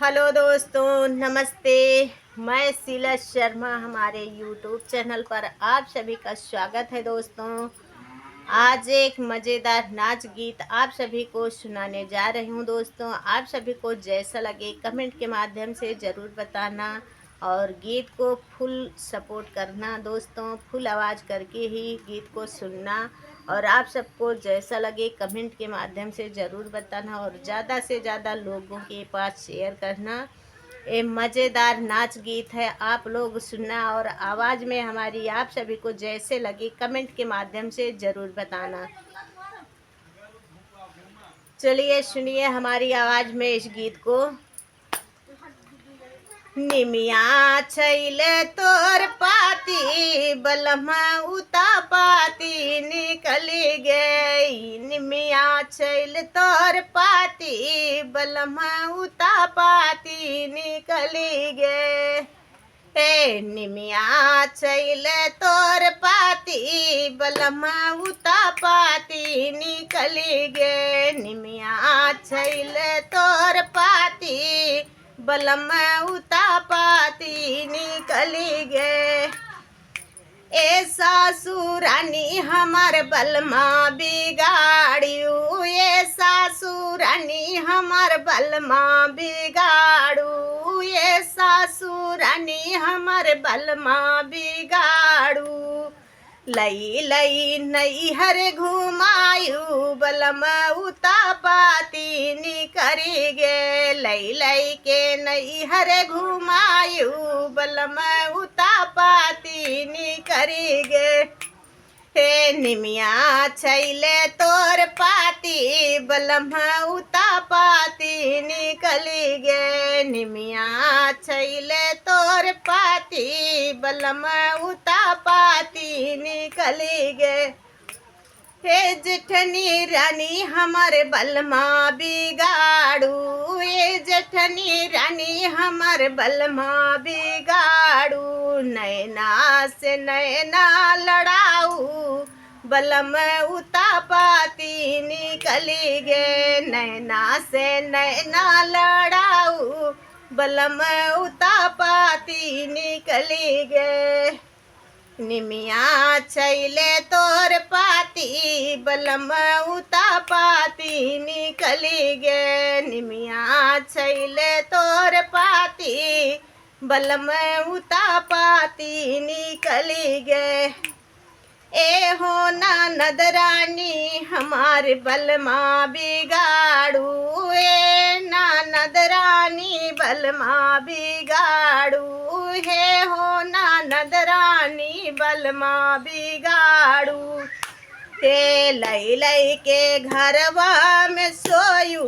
Hello दोस्तों, नमस्ते। मैं शीला शर्मा, हमारे यूट्यूब चैनल पर आप सभी का स्वागत है। दोस्तों, आज एक मज़ेदार नाच गीत आप सभी को सुनाने जा रही हूँ। दोस्तों, आप सभी को जैसा लगे कमेंट के माध्यम से ज़रूर बताना और गीत को फुल सपोर्ट करना। दोस्तों, फुल आवाज़ करके ही गीत को सुनना और आप सबको जैसा लगे कमेंट के माध्यम से ज़रूर बताना और ज़्यादा से ज़्यादा लोगों के पास शेयर करना। ये मज़ेदार नाच गीत है, आप लोग सुनना और आवाज़ में हमारी आप सभी को जैसे लगी कमेंट के माध्यम से ज़रूर बताना। चलिए सुनिए हमारी आवाज़ में इस गीत को। निमिया छैले तोर पाती बलमा उता पाती निकली गई। निमिया छैल तोर पाती बलमा उता पाती निकली गए। हे निमिया छैल तोर पाती बलमा उता पाती निकली गे। निमिया छैल तोर पाती बलमा उता पाती निकली गे। ए सासुरानी हमार बलमा बिगाड़ियो, ए सासुरानी हमार बलमा बिगाड़ू, ए सासुरानी हमार बलमा बिगाड़ू। लई लई नैहर घुमायू बलमा उता पाती निकरी गे। लई लई के नैहर घुमायू बलमा उता पाती निकरी गे। हे निमिया छैले तोर पाती बलमा उता पाती निकली गे। निमिया छैले तोर पाती बलमा उता पाती निकली गे। हे जेठनी रानी हमारे बलमा बिगाड़ू, ये जेठनी रानी हमारे बलमा बिगाड़ू। नैना से नैना लड़ाऊ बलम उता पाती निकली गे। नैना से नैना लड़ाऊ बलम उता पाती निकली गे। निमिया छैले तोर पाती बलम उता पाती निकली गे। निमिया छैले तोर पाती बलम उता पाती निकली गे। ए हो ना नदरानी हमारे बलमा बिगाड़ू, ए ना नदरानी बलमा बिगाड़ू। हे हो ना नदरानी बलमा बिगाड़ू। ते लई लई के घरवा में सोयू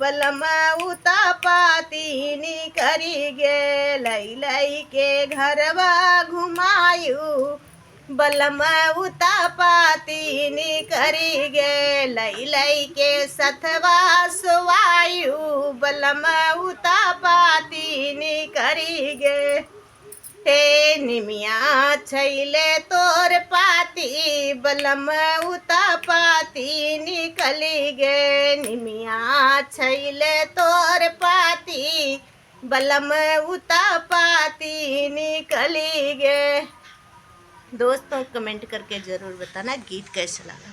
बलमा उता पाती निकरी गे। लई लई के घरवा घुमायू बलमा उता पाती निकरी गे। लई लई के सथवा सुवायू बलमा उता पाती निकरी गे। हे निमिया छैले तोर पाती बलम उता पाती निकली गे। निमिया छैले तोर पाती बलम उता पाती निकली गे। दोस्तों, कमेंट करके ज़रूर बताना गीत कैसा लगा।